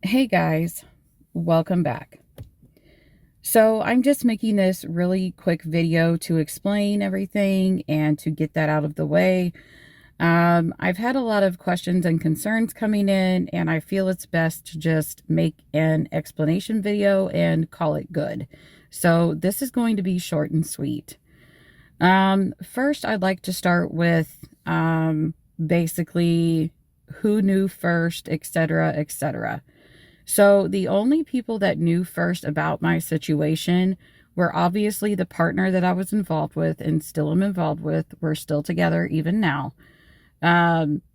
Hey guys, welcome back. So I'm just making this really quick video to explain everything and to get that out of the way. I've had a lot of questions and concerns coming in, and I feel it's best to just make an explanation video and call it good. So this is going to be short and sweet. First, I'd like to start with basically who knew first, etc., etc. So the only people that knew first about my situation were obviously the partner that I was involved with and still am involved with. We're still together even now.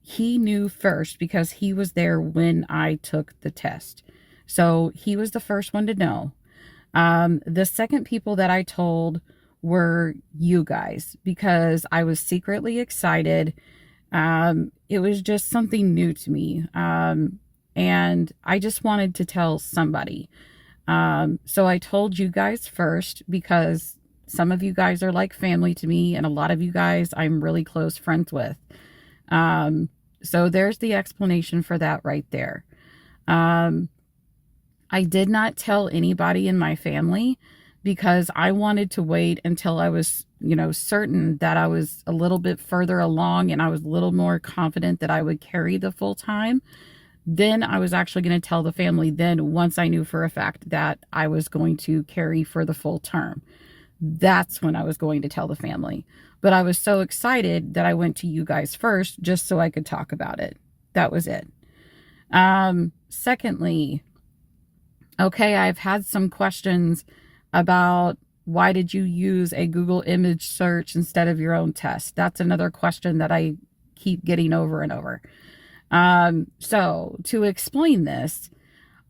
He knew first because he was there when I took the test. So he was the first one to know. The second people that I told were you guys because I was secretly excited. It was just something new to me. And I just wanted to tell somebody. So I told you guys first because some of you guys are like family to me, and a lot of you guys I'm really close friends with. So there's the explanation for that right there. I did not tell anybody in my family because I wanted to wait until I was, certain that I was a little bit further along and I was a little more confident that I would carry the full time. Then I was actually going to tell the family then once I knew for a fact that I was going to carry for the full term. That's when I was going to tell the family. But I was so excited that I went to you guys first just so I could talk about it. That was it. Secondly, okay, I've had some questions about why did you use a Google image search instead of your own test? That's another question that I keep getting over and over. So to explain this,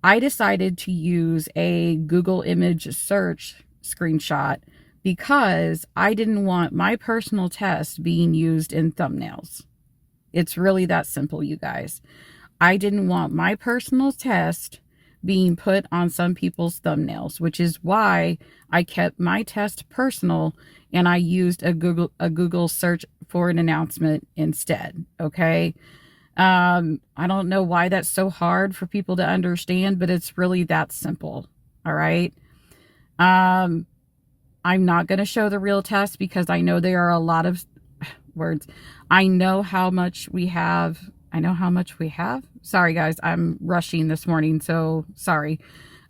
I decided to use a Google image search screenshot because I didn't want my personal test being used in thumbnails. It's really that simple, you guys. I didn't want my personal test being put on some people's thumbnails, which is why I kept my test personal and I used a Google search for an announcement instead. Okay. I don't know why that's so hard for people to understand, but it's really that simple. All right. I'm not going to show the real test because I know there are a lot of words. I know how much we have. I know how much we have. Sorry, guys. I'm rushing this morning, so sorry.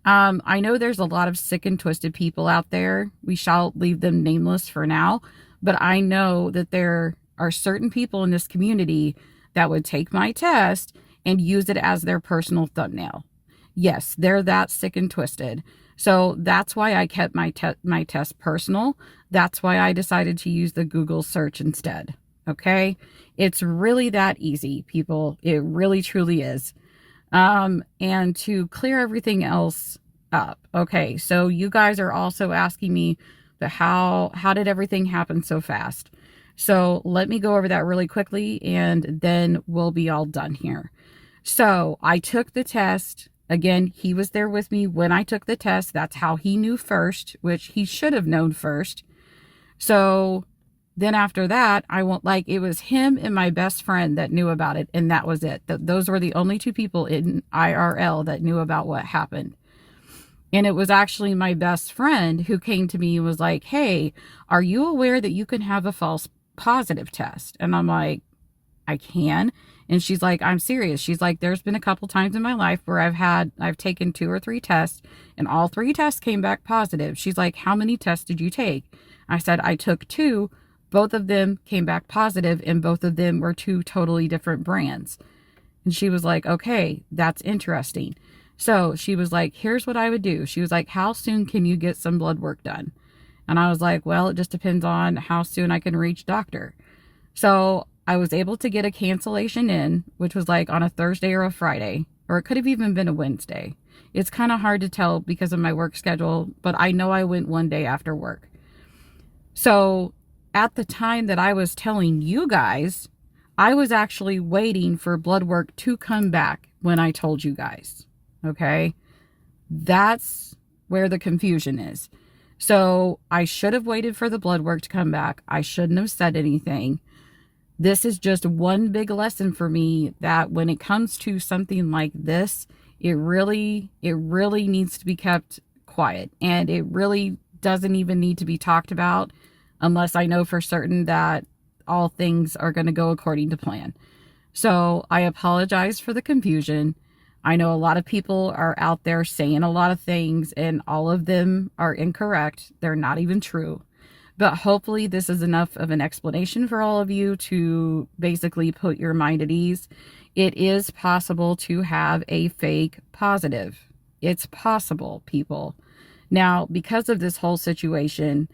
I know there's a lot of sick and twisted people out there. We shall leave them nameless for now, but I know that there are certain people in this community that would take my test and use it as their personal thumbnail. Yes, they're that sick and twisted. So that's why I kept my test personal. That's why I decided to use the Google search instead. Okay? It's really that easy, people. It really truly is. And to clear everything else up. Okay, so you guys are also asking me how did everything happen so fast? So let me go over that really quickly and then we'll be all done here. So I took the test. Again, he was there with me when I took the test. That's how he knew first, which he should have known first. So then after that, it was him and my best friend that knew about it. And that was it. Those were the only two people in IRL that knew about what happened. And it was actually my best friend who came to me and was like, hey, are you aware that you can have a false positive test? And I'm like, I can. And she's like, I'm serious. She's like, there's been a couple times in my life where I've taken 2 or 3 tests and all 3 tests came back positive. She's like, how many tests did you take? I said, I took 2. Both of them came back positive and both of them were 2 totally different brands. And she was like, okay, that's interesting. So she was like, here's what I would do. She was like, how soon can you get some blood work done? And I was like, well, it just depends on how soon I can reach doctor. So I was able to get a cancellation in, which was like on a Thursday or a Friday, or it could have even been a Wednesday. It's kind of hard to tell because of my work schedule, but I know I went one day after work. So at the time that I was telling you guys, I was actually waiting for blood work to come back when I told you guys. Okay? That's where the confusion is. So I should have waited for the blood work to come back. I shouldn't have said anything. This is just one big lesson for me that when it comes to something like this, It really needs to be kept quiet, and it really doesn't even need to be talked about unless I know for certain that all things are going to go according to plan. So I apologize for the confusion. I know a lot of people are out there saying a lot of things, and all of them are incorrect. They're not even true. But hopefully this is enough of an explanation for all of you to basically put your mind at ease. It is possible to have a fake positive. It's possible, people. Now, because of this whole situation,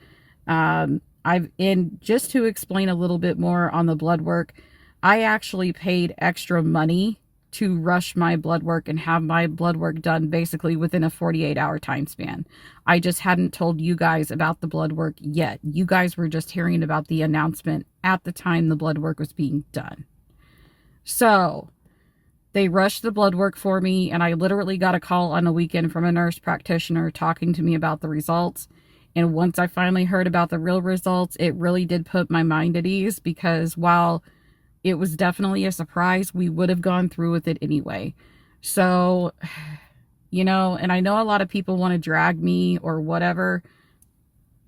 just to explain a little bit more on the blood work, I actually paid extra money to rush my blood work and have my blood work done basically within a 48-hour time span. I just hadn't told you guys about the blood work yet. You guys were just hearing about the announcement at the time the blood work was being done. So they rushed the blood work for me, and I literally got a call on the weekend from a nurse practitioner talking to me about the results. And once I finally heard about the real results, it really did put my mind at ease, because while it was definitely a surprise, we would have gone through with it anyway. So, and I know a lot of people want to drag me or whatever.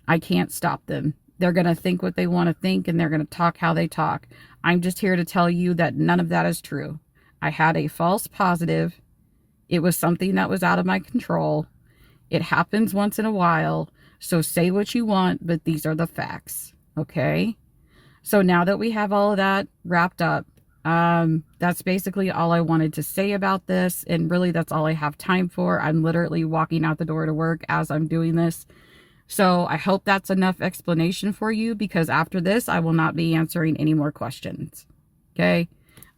I can't stop them. They're going to think what they want to think, and they're going to talk how they talk. I'm just here to tell you that none of that is true. I had a false positive. It was something that was out of my control. It happens once in a while. So say what you want, but these are the facts. Okay? So now that we have all of that wrapped up, that's basically all I wanted to say about this. And really, that's all I have time for. I'm literally walking out the door to work as I'm doing this. So I hope that's enough explanation for you, because after this, I will not be answering any more questions. Okay?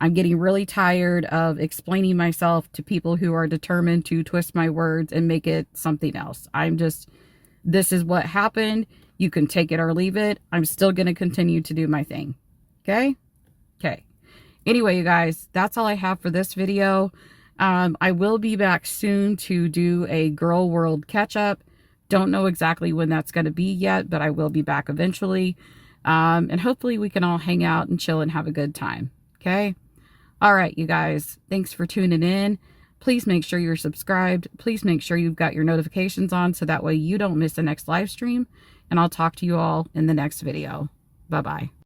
I'm getting really tired of explaining myself to people who are determined to twist my words and make it something else. This is what happened. You can take it or leave it. I'm still going to continue to do my thing. Okay? Okay. Anyway, you guys, that's all I have for this video. I will be back soon to do a Girl World catch-up. Don't know exactly when that's going to be yet, but I will be back eventually. And hopefully we can all hang out and chill and have a good time. Okay? All right, you guys. Thanks for tuning in. Please make sure you're subscribed. Please make sure you've got your notifications on so that way you don't miss the next live stream. And I'll talk to you all in the next video. Bye-bye.